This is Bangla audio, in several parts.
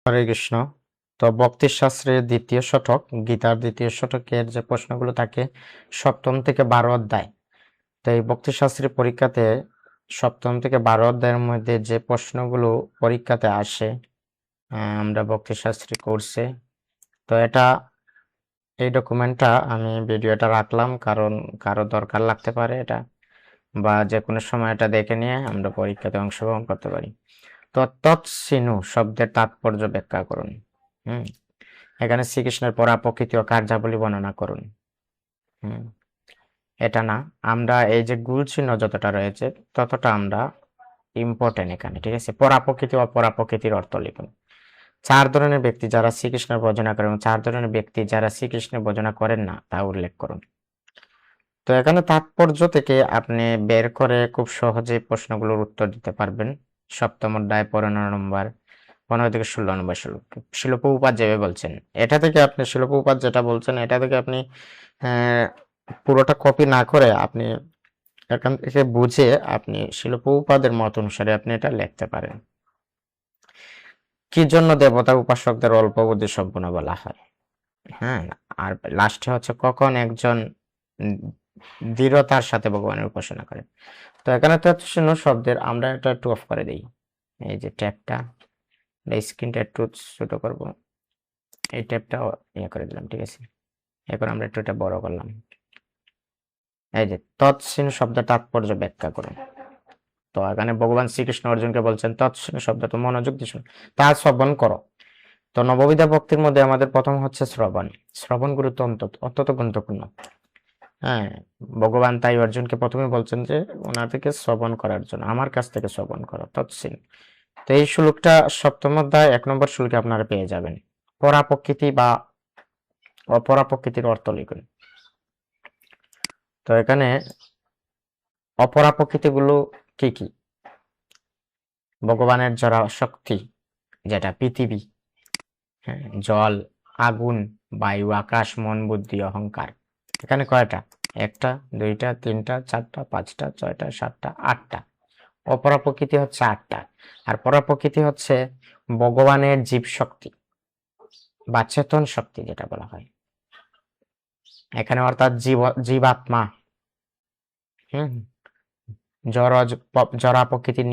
হরে কৃষ্ণ। তো ভক্তি শাস্ত্রের দ্বিতীয় শতক, গীতার দ্বিতীয় শতকের যে প্রশ্নগুলো থাকে 7ম থেকে 12 অধ্যায়। তো এই ভক্তি শাস্ত্রের পরীক্ষাতে 7ম থেকে 12 অধ্যায়ের মধ্যে যে প্রশ্নগুলো পরীক্ষাতে আসে, আমরা ভক্তি শাস্ত্রী কোর্সে, তো এই ডকুমেন্টটা আমি ভিডিওটা রাখলাম, কারণ কারো দরকার লাগতে পারে এটা, বা যে কোনো সময় এটা দেখে নিয়ে আমরা পরীক্ষাতে অংশগ্রহণ করতে পারি। তো তৎসিনু শব্দের তাৎপর্য ব্যাখ্যা করুন। হুম এখানে শ্রীকৃষ্ণের পরা প্রকৃতি ও কার্যাবলী বর্ণনা করুন। হুম এটা না, আমরা এই যে গুরু চিহ্ন যতটা রয়েছে ততটা আমরা ইম্পর্টেন্ট এখানে, ঠিক আছে। পরা প্রকৃতি ও পরা প্রকৃতির অর্থ লিখুন। 4 ধরনের ব্যক্তি যারা শ্রীকৃষ্ণের ভজনা করেন এবং 4 ধরনের ব্যক্তি যারা শ্রীকৃষ্ণের ভজনা করেন না তা উল্লেখ করুন। তো এখানে তাৎপর্য থেকে আপনি বের করে খুব সহজেই প্রশ্নগুলোর উত্তর দিতে পারবেন। 7ম অধ্যায় 15 নম্বর, 15 থেকে 16 নম্বর শ্লোক শিল প্রভুপাদ যেভাবে বলছেন, এটা থেকে আপনি শিল প্রভুপাদ যেটা বলছেন এটা থেকে আপনি পুরোটা কপি না করে আপনি এখান থেকে বুঝে আপনি শিল প্রভুপাদের মত অনুসারে আপনি এটা লিখতে পারেন। কি জন্য দেবতা উপাসকদের অল্প বুদ্ধি সম্পন্ন বলা হয়? হ্যাঁ, আর লাস্টে হচ্ছে কখন একজন দৃঢ়তার সাথে ভগবানের উপাসনা করে। তো এখানে তৎসিনু শব্দের আমরা এটা একটু অফ করে দিই, এই যে ট্যাবটা, স্ক্রিনটা একটু ছোট করব, এই ট্যাবটা ইয়ে করে দিলাম, ঠিক আছে। এখন আমরা একটু এটা বড় করলাম। এই যে তৎসিনু শব্দের তাৎপর্য ব্যাখ্যা করুন। তো এখানে ভগবান শ্রীকৃষ্ণ অর্জুনকে বলছেন তৎসিনু শব্দ তো মনোযোগ দিয়ে শুনুন, তা শ্রবণ করো। তো নববিধা ভক্তির মধ্যে আমাদের প্রথম হচ্ছে শ্রবণ। শ্রবণ গুরুত্ব অত্যন্ত গুরুত্বপূর্ণ। হ্যাঁ, ভগবান তাই অর্জুনকে প্রথমে বলছেন যে ওনার থেকে শ্রবণ করার জন্য, আমার কাছ থেকে শ্রবণ করো, তৎসিন। তো এই শ্লোকটা 7ম অধ্যায় 1 নম্বর শ্লোকে আপনারা পেয়ে যাবেন। পরা প্রকৃতি বা অপরা প্রকৃতির অর্থ লিখুন। তো এখানে অপরা প্রকৃতিগুলো কি কি? ভগবানের জড়া শক্তি, যেটা পৃথিবী, হ্যাঁ, জল, আগুন, বায়ু, আকাশ, মন, বুদ্ধি, অহংকার। এখানে কয়টা? 1টা, 2টা, 3টা, 4টা, 5টা, 6টা, 7টা, 8টা। অপরা প্রকৃতি হচ্ছে 8টা। আর পরা প্রকৃতি হচ্ছে ভগবানের জীব শক্তি বা চেতন শক্তি যেটা বলা হয় এখানে, অর্থাৎ জীবাত্মা। হুম জড়া প্রকৃতির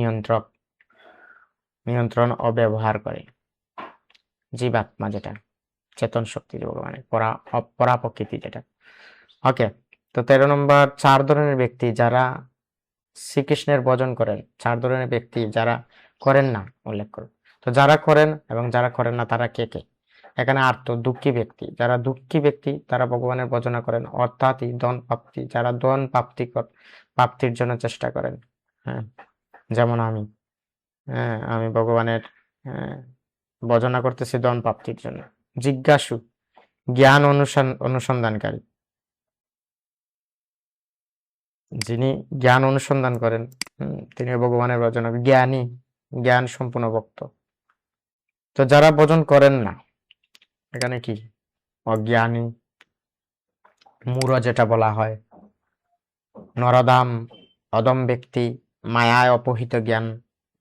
নিয়ন্ত্রণ ও ব্যবহার করে জীবাত্মা, যেটা চেতন শক্তি ভগবানের পরা প্রকৃতি যেটা। ওকে, তো 13 নম্বর, 4 ধরনের ব্যক্তি যারা শ্রীকৃষ্ণের ভজন করেন, 4 ধরনের ব্যক্তি যারা করেন না উল্লেখ করুন। তো যারা করেন এবং যারা করেন না তারা কে কে? এখানে দুঃখী ব্যক্তি, যারা দুঃখী ব্যক্তি তারা ভগবানের ভজনা করেন, অর্থাৎ ধন প্রাপ্তি, যারা ধন প্রাপ্তির জন্য চেষ্টা করেন। হ্যাঁ, যেমন আমি ভগবানের ভজনা করতেছি ধন প্রাপ্তির জন্য। জিজ্ঞাসু, জ্ঞান অনুসন্ধানকারী, যিনি জ্ঞান অনুসন্ধান করেন, তিনি ভগবানের ভজন জ্ঞানী, জ্ঞান সম্পূর্ণ ভক্ত। তো যারা ভজন করেন না, এখানে কি? অজ্ঞানী, মূঢ় যেটা বলা হয়, নরদাম, অদম ব্যক্তি, মায়ায় অপহিত জ্ঞান,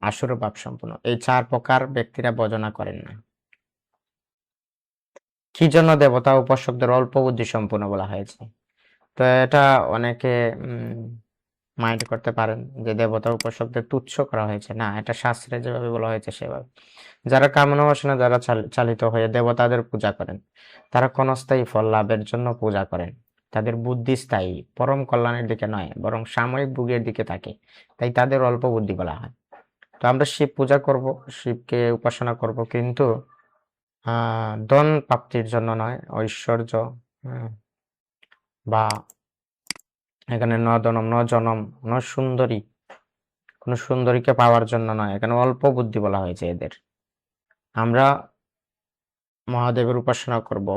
আসুর ভাব সম্পূর্ণ, এই 4 প্রকার ব্যক্তিরা ভজনা করেন না। কি জন্য দেবতা উপাসকদের অল্প বুদ্ধি সম্পূর্ণ বলা হয়েছে? তো এটা অনেকে মাইন্ড করতে পারেন যে দেবতা উপাসকদের তুচ্ছ করা হয়েছে। না, এটা শাস্ত্রে যেভাবে বলা হয়েছে সেভাবে। যারা কামনা বাসনা যারা চালিত হয়ে দেবতাদের পূজা করেন, তারা ক্ষণস্থায়ী ফল লাভের জন্য পূজা করেন। তাদের বুদ্ধি স্থায়ী, পরম কল্যাণের দিকে নয়, বরং সাময়িক ভোগের দিকে থাকে, তাই তাদের অল্প বুদ্ধি বলা হয়। তো আমরা শিব পূজা করব, শিবকে উপাসনা করব, কিন্তু ধন প্রাপ্তির জন্য নয়, ঐশ্বর্য বা এখানে ন জনম ন সুন্দরী, কোন সুন্দরীকে পাওয়ার জন্য নয়, এখানে অল্প বুদ্ধি বলা হয়েছে এদের। আমরা মহাদেবের উপাসনা করব,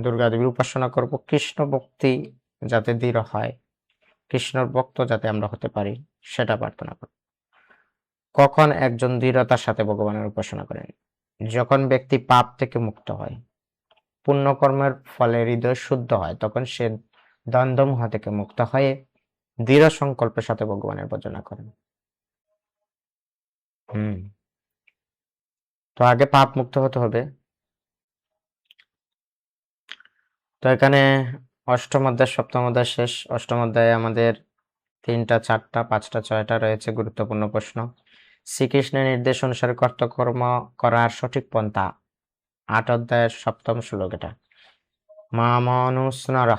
দুর্গা দেবীর উপাসনা করব, কৃষ্ণ ভক্তি যাতে দৃঢ় হয়, কৃষ্ণর ভক্ত যাতে আমরা হতে পারি, সেটা প্রার্থনা করব। কখন একজন দৃঢ়তার সাথে ভগবানের উপাসনা করেন? যখন ব্যক্তি পাপ থেকে মুক্ত হয়, পুণ্যকর্মের ফলে হৃদয় শুদ্ধ হয়, তখন সে দ্বন্দ্বমোহ থেকে মুক্ত হয়ে দৃঢ় সংকল্পের সাথে ভগবানের ভজনা করেন। তো আগে পাপ মুক্ত হতে হবে। তো এখানে অষ্টম অধ্যায় সপ্তম অধ্যায় শেষ। অষ্টম অধ্যায়ে আমাদের 3টা 4টা 5টা 6টা রয়েছে গুরুত্বপূর্ণ প্রশ্ন। শ্রীকৃষ্ণের নির্দেশ অনুসারে কর্তকর্ম করার সঠিক পন্থা। 8 অধ্যায়ের সপ্তম শ্লোক এটা। মামনুস্মর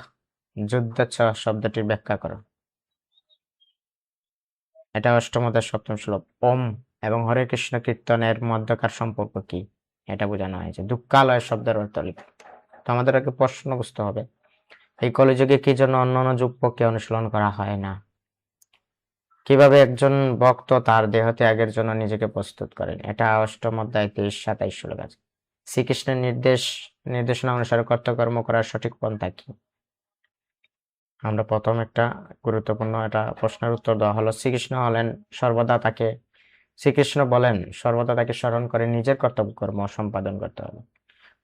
যুদ্ধচ্ছ শব্দটির ব্যাখ্যা করো। এটা অষ্টম অধ্যায়ের সপ্তম শ্লোক। ওম এবং হরে কৃষ্ণ কীর্তনের মধ্যকার সম্পর্ক কি, এটা বোঝানো হয়েছে। দুঃখালয় শব্দের অর্থ লিখো। তো আমাদের আগে প্রশ্ন বুঝতে হবে, এই কলিযুগে কি জন্য অন্যান্য যুগপক্ষে অনুশীলন করা হয় না? কিভাবে একজন ভক্ত তার দেহ ত্যাগের জন্য নিজেকে প্রস্তুত করেন, এটা অষ্টম অধ্যায় 23-27 শ্লোক আছে। শ্রীকৃষ্ণের নির্দেশনা অনুসারে কর্তকর্ম করার সঠিক পন্থা কি? আমরা প্রথম একটা গুরুত্বপূর্ণ এটা প্রশ্নের উত্তর দেওয়া হলো, শ্রীকৃষ্ণ বলেন সর্বদা তাকে স্মরণ করে নিজের কর্তব্য কর্ম সম্পাদন করতে হবে।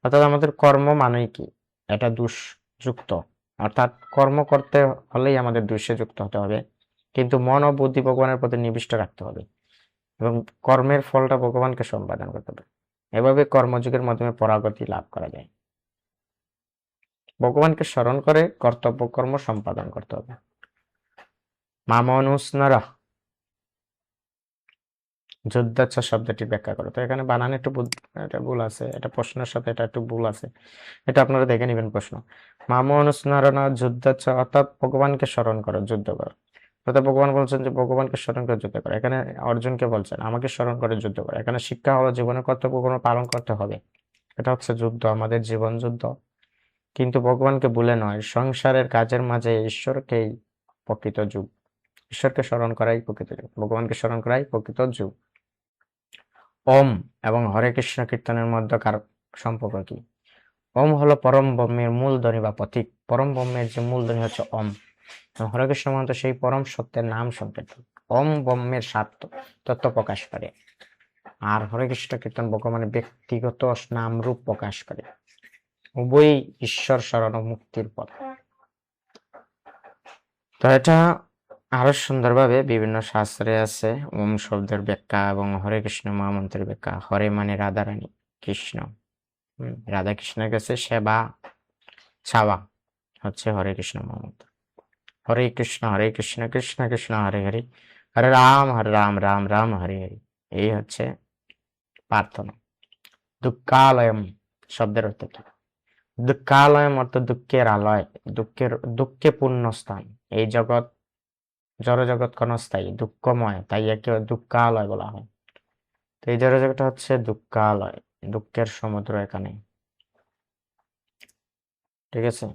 অর্থাৎ আমাদের কর্ম মানেই কি, এটা দোষযুক্ত, অর্থাৎ কর্ম করতে হলেই আমাদের দোষে যুক্ত হতে হবে, কিন্তু মন ও বুদ্ধি ভগবানের প্রতি নিবিষ্ট রাখতে হবে এবং কর্মের ফলটা ভগবানকে সম্পাদন করতে হবে। এভাবে কর্মযোগের মাধ্যমে পরাগতি লাভ করা যায়। ভগবানকে স্মরণ করে কর্তব্য কর্ম সম্পাদন করতে হবে। মামনুস্মর যুদ্ধাচ্ছ শব্দটি ব্যাখ্যা করো। তো এখানে বানান একটু এটা ভুল আছে, এটা প্রশ্নের সাথে এটা একটু ভুল আছে, এটা আপনারা দেখে নেবেন প্রশ্ন। মামনুস্মরণ যুদ্ধাচ্ছ অর্থাৎ ভগবানকে স্মরণ করো, যুদ্ধ করো। অর্থাৎ ভগবান বলছেন যে ভগবানকে স্মরণ করে যুদ্ধ করো। এখানে অর্জুনকে বলছেন আমাকে স্মরণ করে যুদ্ধ করো। এখানে শিক্ষা হলো জীবনের কর্তব্য কর্ম পালন করতে হবে, এটা হচ্ছে যুদ্ধ, আমাদের জীবন যুদ্ধ, কিন্তু ভগবানকে ভুলে নয়। সংসারের কাজের মাঝে ঈশ্বরকেই প্রকৃত যুগ, ঈশ্বরকে স্মরণ করাই প্রকৃত যুগ, ভগবানকে স্মরণ করাই প্রকৃত যুগ। ওম এবং হরে কৃষ্ণ কীর্তনের মধ্যকার সম্পর্ক কি? ওম হলো পরম ব্রহ্মের মূল ধ্বনি বা প্রতীক। পরম ব্রহ্মের যে মূল ধ্বনি হচ্ছে ওম। হরে কৃষ্ণ মন্ত্র সেই পরম সত্যের নাম সংকেত। ওম ব্রহ্মের সাত তত্ত্ব প্রকাশ করে, আর হরে কৃষ্ণ কীর্তন ভগবানের ব্যক্তিগত নাম রূপ প্রকাশ করে। উভয়ই ঈশ্বর শরণ ও মুক্তির পথ। তো এটা আরো সুন্দরভাবে বিভিন্ন শাস্ত্রে আছে ওম শব্দের ব্যাখ্যা এবং হরে কৃষ্ণ মহামন্ত্রের ব্যাখ্যা। হরে মানে রাধারানী, কৃষ্ণ রাধা কৃষ্ণের কাছে সেবা চাওয়া হচ্ছে হরে কৃষ্ণ মহামন্ত্র। হরে কৃষ্ণ কৃষ্ণ কৃষ্ণ হরে হরে, হরে রাম রাম রাম হরে হরে, এই হচ্ছে প্রার্থনা। দুঃখালয়ম শব্দের অর্থ কি? দুঃখালয়ম অর্থ দুঃখের আলয়, দুঃখে পূর্ণ স্থান। এই জগৎ জড় জগৎ ক্ষণস্থায়ী, দুঃখময়, তাই একে দুঃখালয় বলা হয়। তো এই জড় জগৎটা হচ্ছে দুঃখালয়, দুঃখের সমুদ্র এখানে, ঠিক আছে।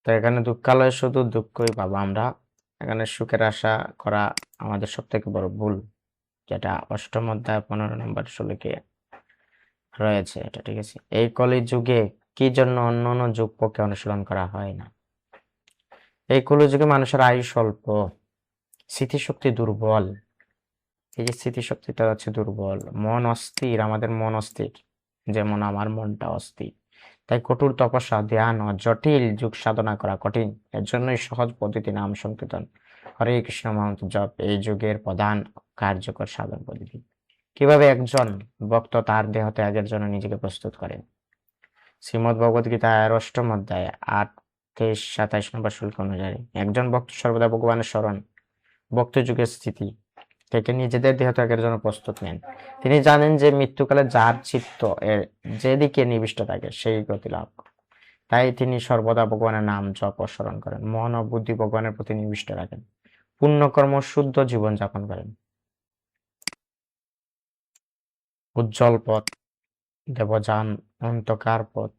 তো এখানে দুঃখালয় শুধু দুঃখই পাবো আমরা, এখানে সুখের আশা করা আমাদের সব থেকে বড় ভুল, যেটা অষ্টম অধ্যায় 15 নম্বর শ্লোকে রয়েছে এটা, ঠিক আছে। এই কলি যুগে কি জন্য অন্য অন্য যুগ পক্ষে অনুশীলন করা হয় না? এই কলিযুগে মানুষের আয়ু স্বল্প, স্মৃতিশক্তি দুর্বল। এই যে স্মৃতিশক্তিটা হচ্ছে দুর্বল, মন অস্থির, আমাদের মন অস্থির, যেমন আমার মনটা অস্থির। তাই কঠোর তপস্যা, ধ্যান ও জটিল যুগ সাধনা করা কঠিন। এর জন্যই সহজ পদ্ধতি নাম সংকীর্তন, হরে কৃষ্ণ মহামন্ত্র জপ এই যুগের প্রধান কার্যকর সাধন পদ্ধতি। কিভাবে একজন ভক্ত তার দেহ ত্যাগের জন্য নিজেকে প্রস্তুত করেন? শ্রীমদ্ ভগবদ গীতার অষ্টম অধ্যায় 8-23-27 নম্বর শ্লোক অনুযায়ী, একজন ভক্ত সর্বদা ভগবানের স্মরণ, ভক্ত যুগের স্থিতি থেকে নিজেদের দেহ ত্যাগের জন্য প্রস্তুত নেন। তিনি জানেন যে মৃত্যুকালে যার চিত্ত এর যেদিকে নিবিষ্ট থাকে সেই গতি লাভ করে। তাই তিনি সর্বদা ভগবানের নাম জপ ও স্মরণ করেন, মন ও বুদ্ধি ভগবানের প্রতি নিবিষ্ট রাখেন, পুণ্যকর্ম শুদ্ধ জীবন যাপন করেন। উজ্জ্বল পথ, দেবযান, অন্ধকার পথ,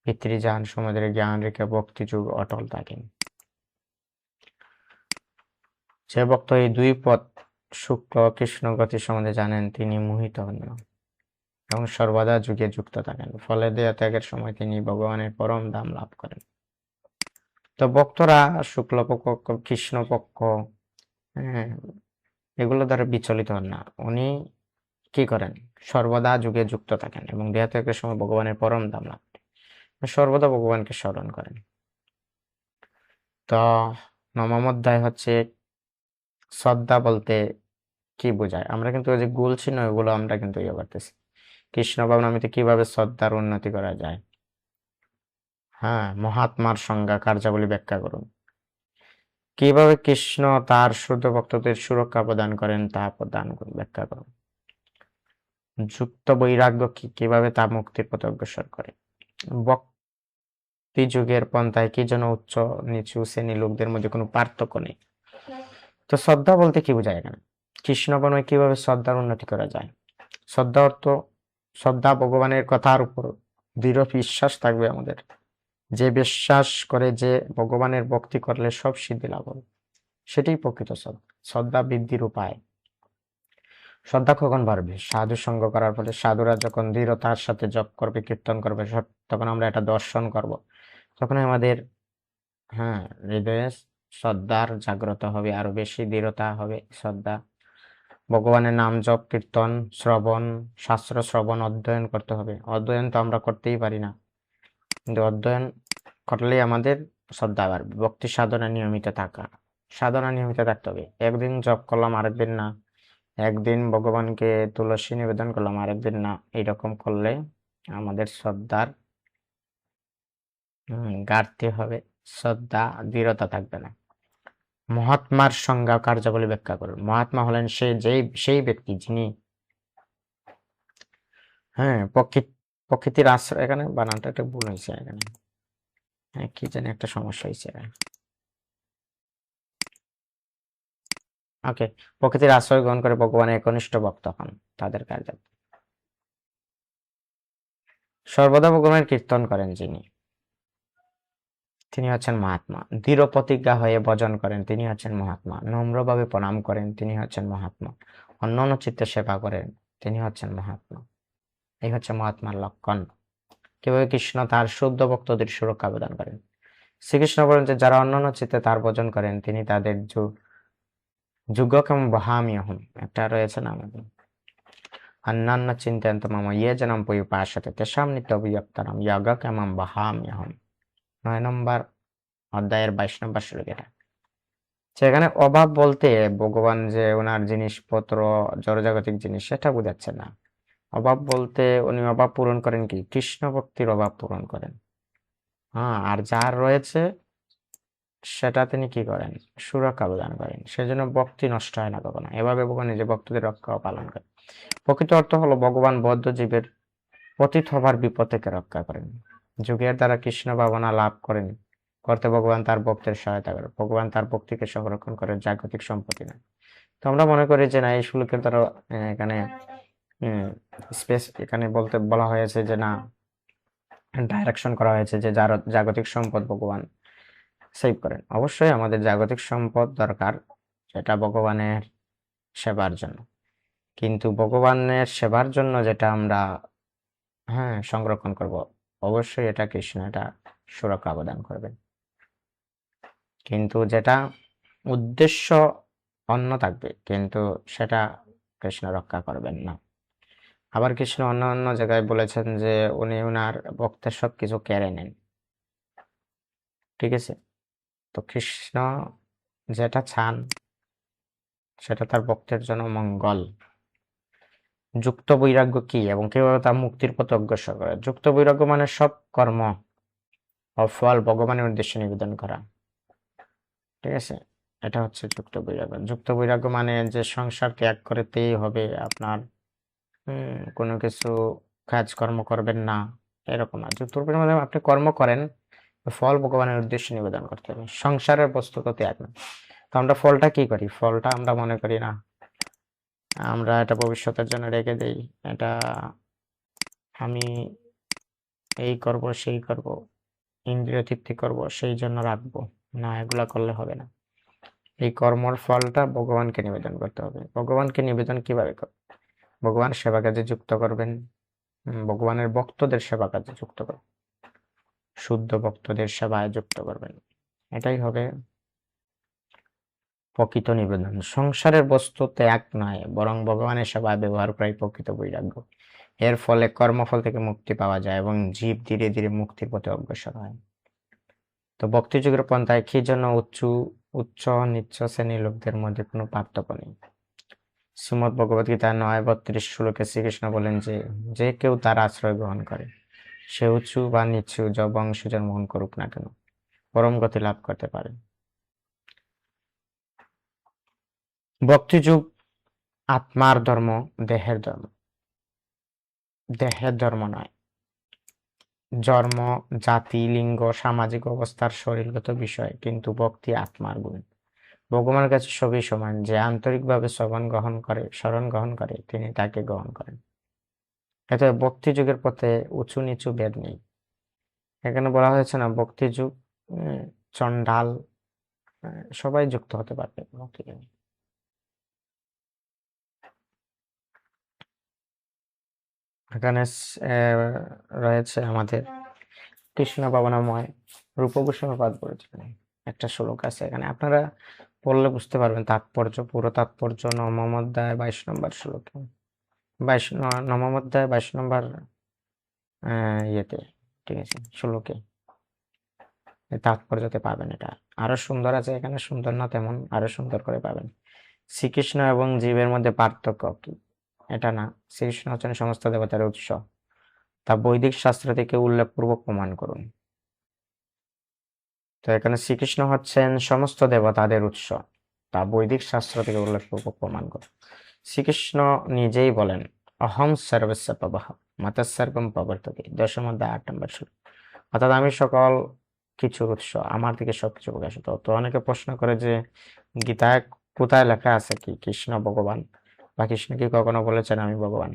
পিতৃযান, সমুদ্রের জ্ঞান রেখে ভক্তি যুগ অটল থাকেন। যে ভক্ত এই দুই পথ শুক্ল কৃষ্ণ গতি সম্বন্ধে জানেন, তিনি মোহিত হন না এবং সর্বদা যুগে যুক্ত থাকেন, ফলে দেহ ত্যাগের সময় তিনি ভগবানের পরম ধাম লাভ করেন। তো ভক্তরা শুক্লপক্ষ কৃষ্ণপক্ষ, হ্যাঁ, এগুলো দ্বারা বিচলিত হন না। উনি কি করেন? সর্বদা যুগে যুক্ত থাকেন এবং দেহ ত্যাগের সময় ভগবানের পরম ধাম লাভ করেন, সর্বদা ভগবানকে স্মরণ করেন। তো নবম অধ্যায় হচ্ছে শ্রদ্ধা বলতে কি বোঝায়? আমরা কিন্তু ওই যে গোল চিহ্ন ওগুলো আমরা কিন্তু ইয়ে করতেছি। কৃষ্ণ ভাবনামীতে কিভাবে শ্রদ্ধার উন্নতি করা যায়? হ্যাঁ, মহাত্মার সংজ্ঞা কার্যাবলী ব্যাখ্যা করুন। কিভাবে কৃষ্ণ তার শুদ্ধ ভক্তদের সুরক্ষা প্রদান করেন তা প্রদান করুন, ব্যাখ্যা করুন। যুক্ত বৈরাগ্য কি, কিভাবে তা মুক্তির পথে অগ্রসর করে? ভক্তি যুগের পন্থায় কি জন্য উচ্চ নিচু শ্রেণী লোকদের মধ্যে কোনো পার্থক্য নেই? তো শ্রদ্ধা বলতে কি বোঝায় এখানে? কৃষ্ণ বর্ণনায় কিভাবে শ্রদ্ধার উন্নতি করা যায়? শ্রদ্ধা অর্থ শ্রদ্ধা ভগবানের কথার উপর দৃঢ় বিশ্বাস থাকবে আমাদের। যে বিশ্বাস করে যে ভগবানের ভক্তি করলে সব সিদ্ধি লাভ হবে, সেটাই প্রকৃত শ্রদ্ধা। শ্রদ্ধা বৃদ্ধির উপায়। শ্রদ্ধা কখন বাড়বে? সাধু সঙ্গ করার ফলে। সাধুরা যখন দৃঢ়তার সাথে জপ করবে, কীর্তন করবে, তখন আমরা এটা দর্শন করব। তখন আমাদের হ্যাঁ হৃদয়ে শ্রদ্ধার জাগ্রত হবে, আরো বেশি দৃঢ়তা হবে শ্রদ্ধা। ভগবানের নাম জপ, কীর্তন, শ্রবণ, শাস্ত্র শ্রবণ, অধ্যয়ন করতে হবে। অধ্যয়ন তো আমরা করতেই পারি না, কিন্তু অধ্যয়ন করলেই আমাদের শ্রদ্ধা বাড়বে। ভক্তি সাধনা নিয়মিত থাকা, সাধনা নিয়মিত থাকতে হবে। একদিন জপ করলাম আরেকদিন না, একদিন ভগবানকে তুলসী নিবেদন করলাম আরেকদিন না, এইরকম করলে আমাদের শ্রদ্ধার ঘাটতি হবে, শ্রদ্ধা দৃঢ়তা থাকবে না। মহাত্মার সংজ্ঞা কার্যাবলী ব্যাখ্যা করুন। মহাত্মা হলেন সেই ব্যক্তি যিনি প্রকৃতির আশ্রয়, এখানে বানানটা একটা ভুল হয়েছে, এখানে কি জানি একটা সমস্যা হয়েছে। ওকে, প্রকৃতির আশ্রয় গ্রহণ করে ভগবানের একনিষ্ঠ ভক্ত হন, তাদের কার্য। সর্বদা ভগবানের কীর্তন করেন যিনি, তিনি হচ্ছেন মহাত্মা। দৃঢ় প্রতিজ্ঞা হয়ে ভজন করেন, তিনি হচ্ছেন মহাত্মা। নম্রভাবে প্রণাম করেন, তিনি হচ্ছেন মহাত্মা। অন্যান্য চিত্তে সেবা করেন, তিনি হচ্ছেন মহাত্মা। এই হচ্ছে মহাত্মার লক্ষণ। কিভাবে কৃষ্ণ তার শুদ্ধ ভক্তদের সুরক্ষা প্রদান করেন? শ্রীকৃষ্ণ বলেন যে যারা অন্যান্য চিত্তে তার ভজন করেন, তিনি তাদের যুগকম বহাম্যহম, একটা রয়েছে না আমাদের, অন্যান্য চিন্তয়ন্ত মম ইয়ে জনম পরিপাসতে তেষাম নিত্যবিয়ক্তানাম যোগকমম বহাম্যহম। 9 নম্বর অধ্যায়ের 22 নম্বর শ্লোক এটা। সেখানে অভাব বলতে ভগবান যে ওনার জিনিসপত্র জড়জাগতিক জিনিস সেটা বোঝাচ্ছে না। অভাব বলতে উনি অভাব পূরণ করেন কি? কৃষ্ণ ভক্তির অভাব পূরণ করেন। আর যার রয়েছে সেটা তিনি কি করেন? সুরক্ষা প্রদান করেন। সেজন্য ভক্তি নষ্ট হয় না কখনো। এভাবে ভগবান নিজে ভক্তদের রক্ষা ও পালন করেন। প্রকৃত অর্থ হলো ভগবান বদ্ধ জীবের পতিত হবার বিপদ থেকে রক্ষা করেন। যুগের দ্বারা কৃষ্ণ ভাবনা লাভ করতে ভগবান তার ভক্তের সহায়তা করেন। ভগবান তার ভক্তিকে সংরক্ষণ করে, জাগতিক সম্পত্তি না। তো আমরা মনে করি যে না, এই শ্লোকের দ্বারা এখানে এখানে বলা হয়েছে যে না, ডাইরেকশন করা হয়েছে যে যার জাগতিক সম্পদ ভগবান সেভ করেন। অবশ্যই আমাদের জাগতিক সম্পদ দরকার, সেটা ভগবানের সেবার জন্য। কিন্তু ভগবানের সেবার জন্য যেটা আমরা সংরক্ষণ করব, অবশ্যই এটা কৃষ্ণ এটা সুরক্ষা প্রদান করবেন। কিন্তু যেটা উদ্দেশ্য অন্য থাকবে, কিন্তু সেটা কৃষ্ণ রক্ষা করবেন না। আবার কৃষ্ণ অন্য অন্য জায়গায় বলেছেন যে উনি ওনার ভক্তের সবকিছু কেড়ে নেন। ঠিক আছে, তো কৃষ্ণ যেটা চান সেটা তার ভক্তের জন্য মঙ্গল। যুক্ত বৈরাগ্য কি এবং কিভাবে তা মুক্তির পথে অগ্রসর করে? যুক্ত বৈরাগ্য মানে সব কর্ম ও ফল ভগবানের উদ্দেশ্যে নিবেদন করা। ঠিক আছে, এটা হচ্ছে যুক্ত বৈরাগ্য। যুক্ত বৈরাগ্য মানে যে সংসার ত্যাগ করতেই হবে আপনার, কোনো কিছু কাজকর্ম করবেন না, এরকম না। যুক্ত বৈরাগ্য মানে আপনি কর্ম করেন, ফল ভগবানের উদ্দেশ্যে নিবেদন করতে হবে। সংসারের বস্তু তো ত্যাগ না। তো আমরা ফলটা কি করি? ফলটা আমরা মনে করি না, আমরা এটা ভবিষ্যতের জন্য রেখে দেই। এটা আমি এই করব সেই করব, ইন্দ্রিয় তৃপ্তি করব সেই জন্য রাখবো না, এগুলা করলে হবে না। এই কর্মর ফলটা ভগবানকে নিবেদন করতে হবে। ভগবানকে নিবেদন কিভাবে করবেন? ভগবান সেবা কাজে যুক্ত করবেন, ভগবানের ভক্তদের সেবা কাজে যুক্ত করবেন, শুদ্ধ ভক্তদের সেবায় যুক্ত করবেন। এটাই হবে প্রকৃত নিবেদন। সংসারের বস্তু ত্যাগ নয়, বরং ভগবানের সেবায় ব্যবহার করাই প্রকৃত বৈরাগ্য। এর ফলে কর্মফল থেকে মুক্তি পাওয়া যায় এবং জীব ধীরে ধীরে মুক্তির পথে অগ্রসর হয়। তো ভক্তিযুগের পন্থায় কি জন্য উচ্চ নিচ্চ শ্রেণীর লোকদের মধ্যে কোনো পার্থক্য নেই? শ্রীমদ্ ভগবদ গীতা 9:32 শ্লোকে শ্রীকৃষ্ণ বলেন যে যে কেউ তার আশ্রয় গ্রহণ করে, সে উঁচু বা নিচু বংশ জন্মগ্রহণ করুক না কেন, পরম গতি লাভ করতে পারে। ভক্তিযুগ আত্মার ধর্ম, দেহের ধর্ম। দেহের ধর্ম নয়। জন্ম, জাতি, লিঙ্গ, সামাজিক অবস্থার শরীরগত বিষয়, কিন্তু ভক্তি আত্মার গুণ। ভগবানের কাছে সবই সমান। যে আন্তরিকভাবে শরণ গ্রহণ করে তিনি তাকে গ্রহণ করেন। এতে ভক্তি যুগের পথে উঁচু নিচু ভেদ নেই। এখানে বলা হয়েছে না ভক্তি যুগ চন্ডাল সবাই যুক্ত হতে পারবে ভক্তি যুগে। এখানে রয়েছে আমাদের কৃষ্ণ ভাবনাময় রূপভূষণ পাঠ করেছিলেন একটা শ্লোক আছে, এখানে আপনারা পড়লে বুঝতে পারবেন তাৎপর্য, পুরো তাৎপর্য। নবম অধ্যায় 22 নম্বর শ্লোকে, 22 নবম অধ্যায় 22 নম্বর ইয়েতে, ঠিক আছে, শ্লোকে তাৎপর্যতে পাবেন। এটা আরো সুন্দর আছে, এখানে সুন্দর না তেমন, আরো সুন্দর করে পাবেন। শ্রীকৃষ্ণ এবং জীবের মধ্যে পার্থক্য কি? এটা না, শ্রীকৃষ্ণ হচ্ছেন সমস্ত দেবতার উৎস, তা বৈদিক শাস্ত্র থেকে উল্লেখপূর্বক প্রমাণ করুন। তো এখানে শ্রীকৃষ্ণ হচ্ছেন সমস্ত দেবতাদের উৎস, তা বৈদিক শাস্ত্র থেকে উল্লেখপূর্বক প্রমাণ করুন। শ্রীকৃষ্ণ নিজেই বলেন অহং সর্বস্য প্রবাহ মাতঃ সর্বম প্রবর্ততে, 10 অধ্যায় 8 নম্বর শ্লোক। অর্থাৎ আমি সকল কিছুর উৎস, আমার থেকে সবকিছু প্রকাশিত। তো অনেকে প্রশ্ন করে যে গীতায় কোথায় লেখা আছে কি কৃষ্ণ ভগবান, বা কৃষ্ণ কি কখনো বলেছেন আমি ভগবান?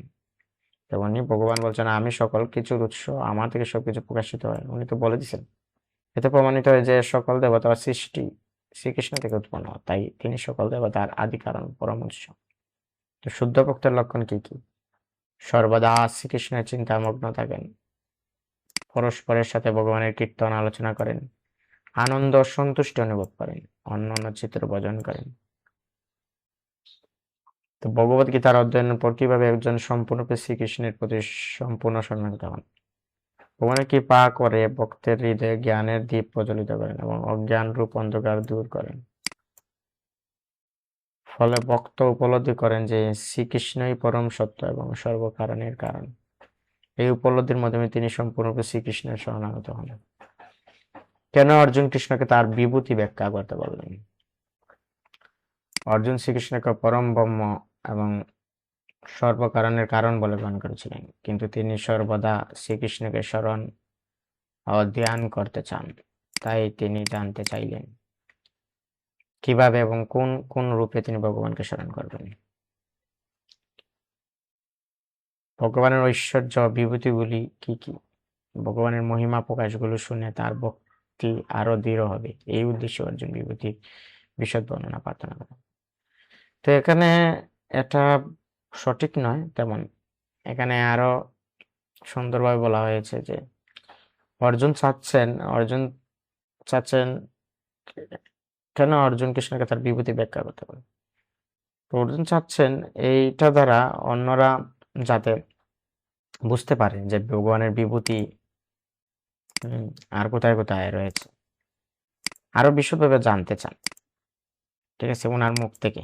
তেমনি ভগবান বলছেন আমি সকল কিছুর উৎস, আমার থেকে সবকিছু প্রকাশিত হয়, উনি তো বলে দিচ্ছেন। এতে প্রমাণিত হয় যে সকল দেবতার সৃষ্টি শ্রীকৃষ্ণ থেকে উৎপন্ন, তাই তিনি সকল দেবতার আদি কারণ, পরম উৎস। তো শুদ্ধ ভক্তের লক্ষণ কি কি? সর্বদা শ্রীকৃষ্ণের চিন্তায় মগ্ন থাকেন, পরস্পরের সাথে ভগবানের কীর্তন আলোচনা করেন, আনন্দ সন্তুষ্টি অনুভব করেন, অন্যান্য চিত্র ভজন করেন। তো ভগবত গীতার অধ্যয়নের পর কিভাবে একজন সম্পূর্ণরূপে শ্রীকৃষ্ণের প্রতি সম্পূর্ণ শরণাগত হন? ভগবানের কৃপা করে ভক্তের হৃদয়ে জ্ঞানের দীপ প্রজ্বলিত করেন এবং অজ্ঞান রূপ অন্ধকার দূর করেন। ফলে ভক্ত উপলব্ধি করেন যে শ্রীকৃষ্ণই পরম সত্য এবং সর্বকারণের কারণ। এই উপলব্ধির মাধ্যমে তিনি সম্পূর্ণরূপে শ্রীকৃষ্ণের শরণাগত হন। কেন অর্জুন কৃষ্ণকে তার বিভূতি ব্যাখ্যা করতে বললেন? অর্জুন শ্রীকৃষ্ণকে পরম ব্রহ্ম এবং সর্বকারণের কারণ বলে গ্রহণ করেছিলেন, কিন্তু তিনি সর্বদা শ্রীকৃষ্ণকে স্মরণ ও ধ্যান করতে চান। তাই তিনি জানতে চাইলেন কিভাবে এবং কোন কোন রূপে তিনি ভগবানকে স্মরণ করবেন। ভগবানের ঐশ্বর্য বিভূতিগুলি কি কি? ভগবানের মহিমা প্রকাশগুলো শুনে তার ভক্তি আরো দৃঢ় হবে, এই উদ্দেশ্যে অর্জুন বিভূতি বিশদ বর্ণনা প্রার্থনা করে। তো এখানে এটা সঠিক নয় তেমন, এখানে আরো সুন্দরভাবে বলা হয়েছে যে অর্জুন চাচ্ছেন কেন অর্জুন কৃষ্ণকে তার বিভূতি ব্যাখ্যা করতে পারে। অর্জুন চাচ্ছেন এইটা দ্বারা অন্যরা যাতে বুঝতে পারে যে ভগবানের বিভূতি আর কোথায় কোথায় রয়েছে, আরো বিশদভাবে জানতে চান। ঠিক আছে, ওনার মুখ থেকে,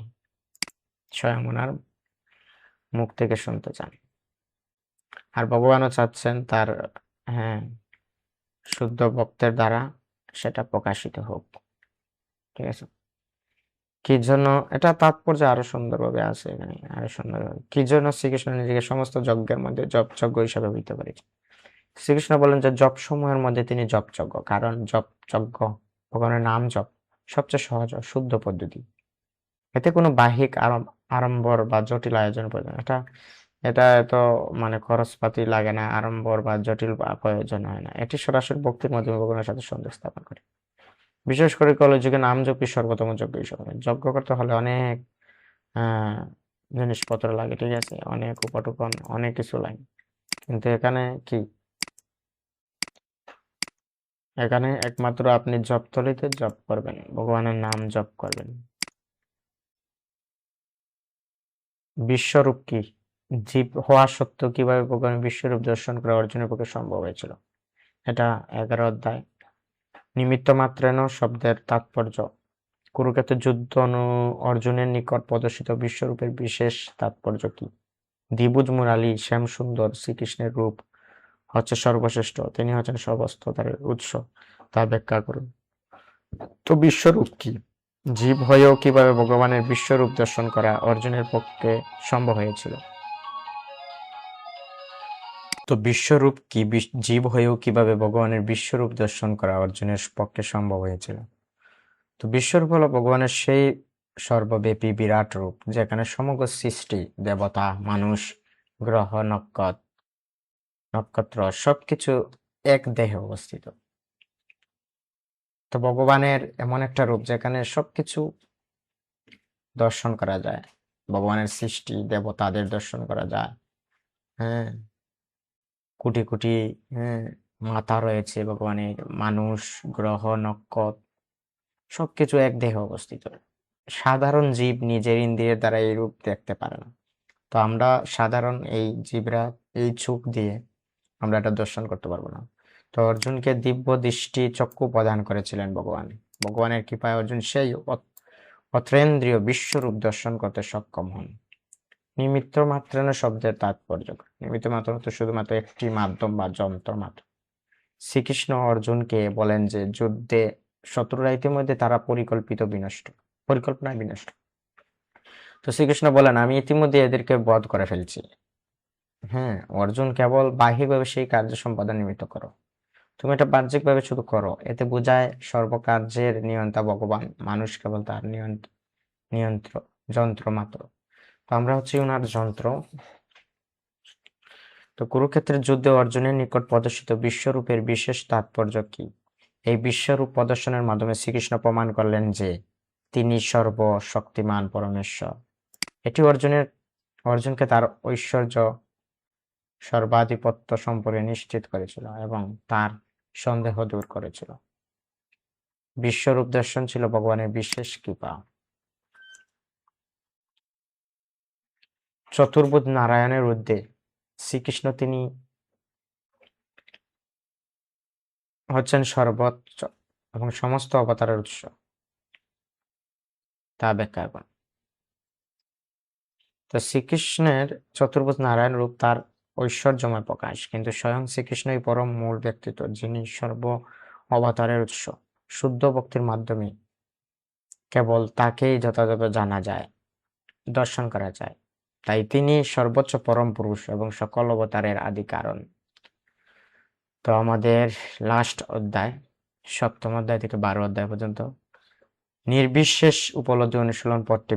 স্বয়ং ওনার মুখ থেকে শুনতে চান। আর ভগবানও চাচ্ছেন তার শুদ্ধ ভক্তের দ্বারা সেটা প্রকাশিত হোক। ঠিক আছে, কি জন্য এটা তাৎপর্য আরো সুন্দরভাবে আছে এখানে, আরো সুন্দরভাবে কি জন্য শ্রীকৃষ্ণ নিজেকে সমস্ত যজ্ঞের মধ্যে জপযজ্ঞ হিসাবে হইতে পারেছে। শ্রীকৃষ্ণ বলেন যে জপ সমূহের মধ্যে তিনি জপযজ্ঞ, কারণ জপযজ্ঞ ভগবানের নাম জপ সবচেয়ে সহজ ও শুদ্ধ পদ্ধতি। এতে কোনো বাহ্যিক আড়ম্বর বা জটিল আয়োজন প্রয়োজন, এটা এটা এত মানে খরচপাতি লাগে না, আড়ম্বর বা জটিল প্রয়োজন হয় না। এটি সরাসরি ভক্তির মাধ্যমে ভগবানের সাথে সন্দেহ স্থাপন করে। বিশেষ করে কলিযুগে নাম জপই সর্বোত্তম যজ্ঞ হিসাবে। যজ্ঞ করতে হলে অনেক জিনিসপত্র লাগে, ঠিক আছে, অনেক উপটুকন অনেক কিছু লাগে, কিন্তু এখানে কি, এখানে একমাত্র আপনি জপথলিতে জপ করবেন, ভগবানের নাম জপ করবেন। বিশ্বরূপ কি? জীব হওয়া সত্ত্বেও কিভাবে ভগবানের বিশ্বরূপ দর্শন করা অর্জুনের পক্ষে সম্ভব হয়েছিল? এটা 11 অধ্যায়। নিমিত্ত মাত্রেন শব্দের তাৎপর্য কুরুক্ষেত্রের যুদ্ধ অর্জুনের নিকট প্রদর্শিত বিশ্বরূপের বিশেষ তাৎপর্য কি? দ্বিভুজ মুরালী শ্যাম সুন্দর শ্রীকৃষ্ণের রূপ হচ্ছে সর্বশ্রেষ্ঠ, তিনি হচ্ছেন সর্বস্ততার উৎস, তা ব্যাখ্যা করুন। তো বিশ্বরূপ কি? জীব হয়েও কিভাবে ভগবানের বিশ্বরূপ দর্শন করা অর্জুনের পক্ষে সম্ভব হয়েছিল? তো বিশ্বরূপ কি? জীব হয়েও কিভাবে ভগবানের বিশ্বরূপ দর্শন করা অর্জুনের পক্ষে সম্ভব হয়েছিল? তো বিশ্বরূপ হলো ভগবানের সেই সর্বব্যাপী বিরাট রূপ যেখানে সমগ্র সৃষ্টি, দেবতা, মানুষ, গ্রহ, নক্ষত্র সবকিছু এক দেহে অবস্থিত। তো ভগবানের এমন একটা রূপ যেখানে সবকিছু দর্শন করা যায়, ভগবানের সৃষ্টি, দেবতাদের দর্শন করা যায়। হ্যাঁ, কোটি কোটি, হ্যাঁ, মাথা রয়েছে ভগবানের, মানুষ, গ্রহ, নক্ষত্র সবকিছু এক দেহে অবস্থিত। সাধারণ জীব নিজের ইন্দ্রিয়ের দ্বারা এই রূপ দেখতে পারে না। তো আমরা সাধারণ এই জীবরা এই চোখ দিয়ে আমরা এটা দর্শন করতে পারবো না। তো অর্জুনকে দিব্য দৃষ্টি চক্ষু প্রদান করেছিলেন ভগবান। ভগবানের কৃপায় অর্জুন সেই অতীন্দ্রিয় বিশ্বরূপ দর্শন করতে সক্ষম হন। নিমিত্ত মাত্রেন শব্দের তাৎপর্য। নিমিত্ত মাত্র তো শুধুমাত্র একটি মাধ্যম বা যন্ত্র মাত্র। শ্রীকৃষ্ণ অর্জুনকে বলেন যে যুদ্ধে শত্রুরা ইতিমধ্যে তারা পরিকল্পনায় বিনষ্ট। তো শ্রীকৃষ্ণ বলেন আমি ইতিমধ্যে এদেরকে বধ করে ফেলছি। হ্যাঁ, অর্জুন কেবল বাহ্যিকভাবে সেই কার্য সম্পাদন নিমিত্ত করো। তুমি এটা বাহ্যিকভাবে শুধু করো, এতে বোঝায় সর্বকার্যের নিয়ন্তা ভগবান, মানুষ কেবল তার যন্ত্র মাত্র। তো আমরা হচ্ছে ওনার যন্ত্র। তো কুরুক্ষেত্রের যুদ্ধে অর্জুনের নিকট প্রদর্শিত বিশ্বরূপের বিশেষ তাৎপর্য কি? এই বিশ্বরূপ প্রদর্শনের মাধ্যমে শ্রীকৃষ্ণ প্রমাণ করলেন যে তিনি সর্বশক্তিমান পরমেশ্বর। এটি অর্জুনকে তার ঐশ্বর্য, সর্বাধিপত্য সম্পর্কে নিশ্চিত করেছিল এবং তার সন্দেহ দূর করেছিল। বিশ্বরূপ দর্শন ছিল ভগবানের বিশেষ কৃপা। চতুর্ভুজ নারায়ণের ঊর্ধ্বে শ্রীকৃষ্ণ, তিনি হচ্ছেন সর্বোচ্চ এবং সমস্ত অবতারের উৎস, তা ব্যাখ্যা করুন। তো শ্রীকৃষ্ণের চতুর্ভুজ নারায়ণ রূপ তার ঐশ্বর্যময় প্রকাশ, কিন্তু স্বয়ং শ্রীকৃষ্ণই পরম মূল ব্যক্তিত্ব, যিনি সর্ব অবতারের উৎস। শুদ্ধ ভক্তির মাধ্যমে কেবল তাকেই যথাযথ জানা যায়, দর্শন করা যায়। তাই তিনি সর্বোচ্চ পরম পুরুষ এবং সকল অবতারের আদি কারণ। তো আমাদের লাস্ট অধ্যায়, 7ম অধ্যায় থেকে 12 অধ্যায় পর্যন্ত নির্বিশেষ উপলব্ধি অনুশীলন পদটি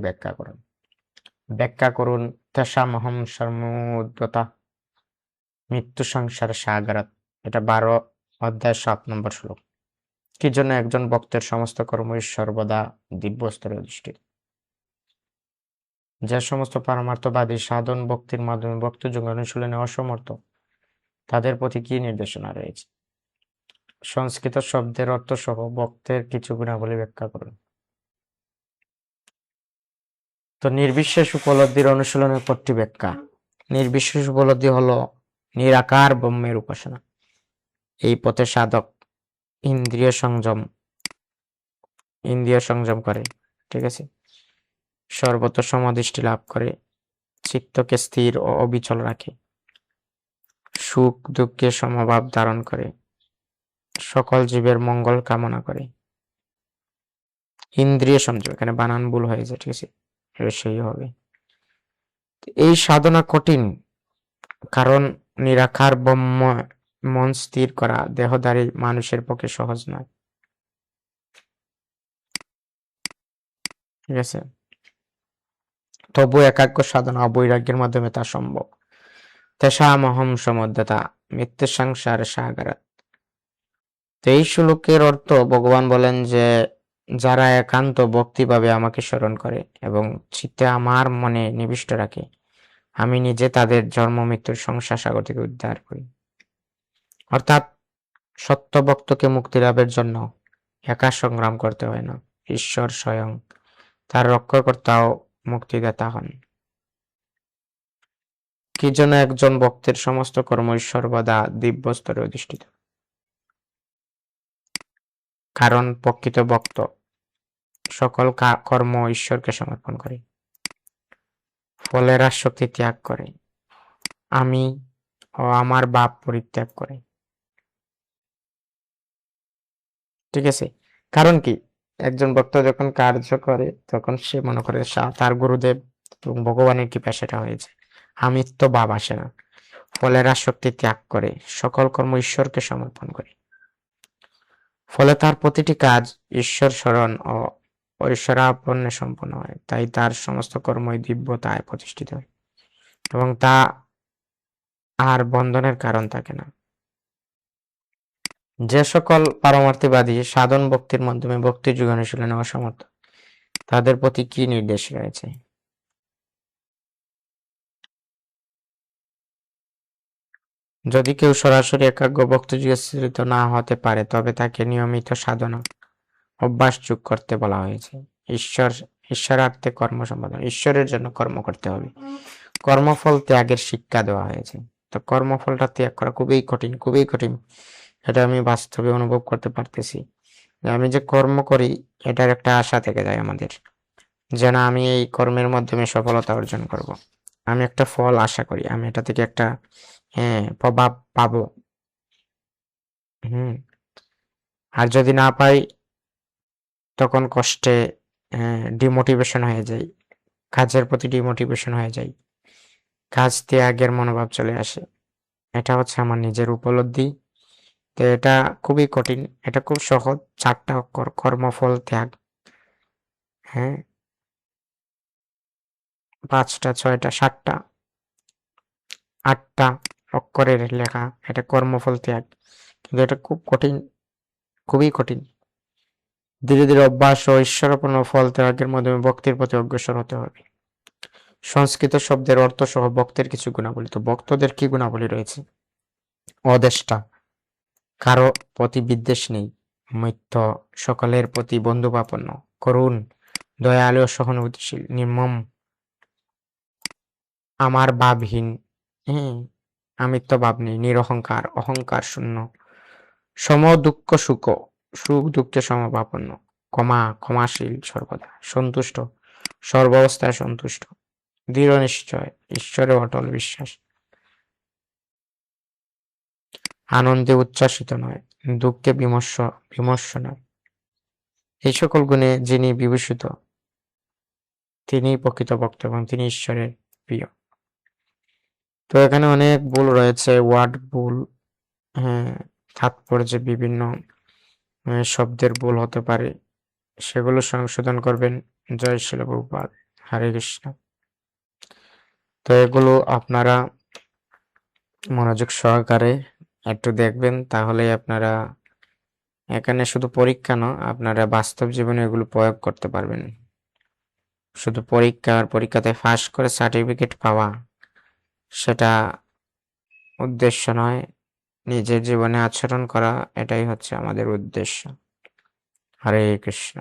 ব্যাখ্যা করুন। তেষামহং সমুদ্রতা মৃত্যু সংসার সাগরাত। এটা 12 অধ্যায় 7 নম্বর শ্লোক। কি জন্য একজন ভক্তের সমস্ত কর্মই সর্বদা দিব্য স্তরে অধিষ্ঠিত? যে সমস্ত পারমার্থবাদী সাধন ভক্তির মাধ্যমে ভক্তযোগ অনুশীলনে অসমর্থ, তাদের প্রতি কি নির্দেশনা রয়েছে? সংস্কৃত শব্দের অর্থ সহ ভক্তের কিছু গুণাবলী ব্যাখ্যা করুন। তো নির্বিশেষ উপলব্ধির অনুশীলনের পদটি ব্যাখ্যা। নির্বিশেষ উপলব্ধি হলো নিরাকার ব্রহ্মের উপাসনা। এই পথে সাধক ইন্দ্রিয় সংযম করে, ঠিক আছে, সর্বত্র সমাদৃষ্টি লাভ করে, চিত্তকে স্থির ও অবিচল রাখে, সুখ দুঃখে সমভাব ধারণ করে, সকল জীবের মঙ্গল কামনা করে। ইন্দ্রিয় সংযম, এখানে বানান ভুল হয়েছে, ঠিক আছে, সেই হবে। এই সাধনা কঠিন, কারণ নিরাকার ব্রহ্ম মন স্থির করা দেহধারী মানুষের পক্ষে সহজ নয়, ঠিক আছে। তবু একাগ্র সাধনা ও বৈরাগ্যের মাধ্যমে তা সম্ভব। তেষামহং সমুদ্রতা মৃত্যু সংসার সাগরাত। এই শ্লোকের অর্থ ভগবান বলেন যে যারা একান্ত ভক্তিভাবে আমাকে স্মরণ করে এবং চিত্তে আমার মনে নিবিষ্ট রাখে, আমি নিজে তাদের জন্ম মৃত্যুর সংসার সাগর থেকে উদ্ধার করি। অর্থাৎ সত্য ভক্তকে মুক্তি লাভের জন্য একা সংগ্রাম করতে হয় না, ঈশ্বর স্বয়ং তার রক্ষাকর্তা ও মুক্তিদাতা হন। কি জন্য একজন ভক্তের সমস্ত কর্মই সর্বদা দিব্য স্তরে অধিষ্ঠিত? কারণ প্রকৃত ভক্ত সকল কর্ম ঈশ্বরকে সমর্পণ করে, ফলের আসক্তি ত্যাগ করে, আমি ও আমার বাপ পরিত্যাগ করে। ঠিক আছে, কারণ কি, একজন ভক্ত যখন কার্য করে তখন সে মনে করে তার গুরুদেব এবং ভগবানের কৃপা সেটা হয়েছে, আমিত্ব ভাব আসে না, ফলের আসক্তি ত্যাগ করে, সকল কর্ম ঈশ্বরকে সমর্পণ করে। ফলে তার প্রতিটি কাজ ঈশ্বর স্মরণ ও ঐশ্বরাপন্নে সম্পন্ন হয়, তাই তার সমস্ত কর্মই দিব্যতায় প্রতিষ্ঠিত হয় এবং তা আর বন্ধনের কারণ থাকে না। যে সকল পারমার্থিবাদী সাধন ভক্তির মাধ্যমে ভক্তি যুগ অনুশীলনে অসমর্থ, তাদের প্রতি কি নির্দেশ রয়েছে? যদি কেউ সরাসরি একাগ্র ভক্তি যুগে স্থিত না হতে পারে, তবে তাকে নিয়মিত সাধনা অভ্যাস যোগ করতে বলা হয়েছে। ঈশ্বরার্থে কর্ম সম্পাদন, ঈশ্বরের জন্য কর্ম করতে হবে, কর্মফল ত্যাগের শিক্ষা দেওয়া হয়েছে। তো কর্মফলটা ত্যাগ করা খুবই কঠিন, খুবই কঠিন। এটা আমি বাস্তবে অনুভব করতে পারতেছি। আমি যে কর্ম করি এটার একটা আশা থেকে যায় আমাদের, যেন আমি এই কর্মের মাধ্যমে সফলতা অর্জন করব। আমি একটা ফল আশা করি, আমি এটা থেকে একটা প্রভাব পাবো। হুম। আর যদি না পাই তখন কষ্টে ডিমোটিভেশন হয়ে যায়, কাজের প্রতি ডিমোটিভেশন হয়ে যায়, কাজ ত্যাগের মনোভাব চলে আসে। এটা হচ্ছে আমার নিজের উপলব্ধি। তো এটা খুবই কঠিন, এটা খুব সহজ, 4টা অক্ষর, কর্মফল ত্যাগ। হ্যাঁ, 5টা 6টা 7টা 8টা অক্ষরের লেখা, এটা কর্মফল ত্যাগ। কিন্তু এটা খুব কঠিন, খুবই কঠিন। ধীরে ধীরে অভ্যাস ও ঈশ্বরাপন্ন ফল ত্যাগের মাধ্যমে ভক্তির প্রতি অগ্রসর হতে হবে। সংস্কৃত শব্দের অর্থ সহ ভক্তের কিছু গুণাবলী। তো ভক্তদের কি গুণাবলী রয়েছে? অদেষ্টা, কারো প্রতি বিদ্বেষ নেই, মৈত্র, সকলের প্রতি বন্ধুভাবাপন্ন, করুণ, দয়ালু ও সহানুভূতিশীল, নির্মম, আমার ভাবহীন, হ্যাঁ, আমিত্ব ভাব নেই, নিরহংকার, অহংকার শূন্য, সম দুঃখ সুখ, সুখ দুঃখে সমভাবাপন্ন, ক্ষমাশীল, সর্বদা সন্তুষ্ট, সর্বাবস্থায় সন্তুষ্ট, দৃঢ় নিশ্চয়, ঈশ্বরে অটল বিশ্বাস, আনন্দে উচ্ছ্বাসিত নয়, দুঃখে বিমর্ষ নয়। এই সকল গুণে যিনি বিভূষিত তিনি প্রকৃত ভক্ত এবং তিনি ঈশ্বরের প্রিয়। তো এখানে অনেক ভুল রয়েছে, ওয়ার্ড ভুল, হ্যাঁ, তাৎপর্যে বিভিন্ন শব্দের ভুল হতে পারে, সেগুলো সংশোধন করবেন। জয় শিল প্রভুপাদ, হরে কৃষ্ণ। তো এগুলো আপনারা মনোযোগ সহকারে একটু দেখবেন, তাহলে আপনারা এখানে শুধু পরীক্ষা না, আপনারা বাস্তব জীবনে এগুলো প্রয়োগ করতে পারবেন। শুধু পরীক্ষাতে পাস করে সার্টিফিকেট পাওয়া সেটা উদ্দেশ্য নয়, নিজের জীবনে আচরণ করা এটাই হচ্ছে আমাদের উদ্দেশ্য। হরে কৃষ্ণ।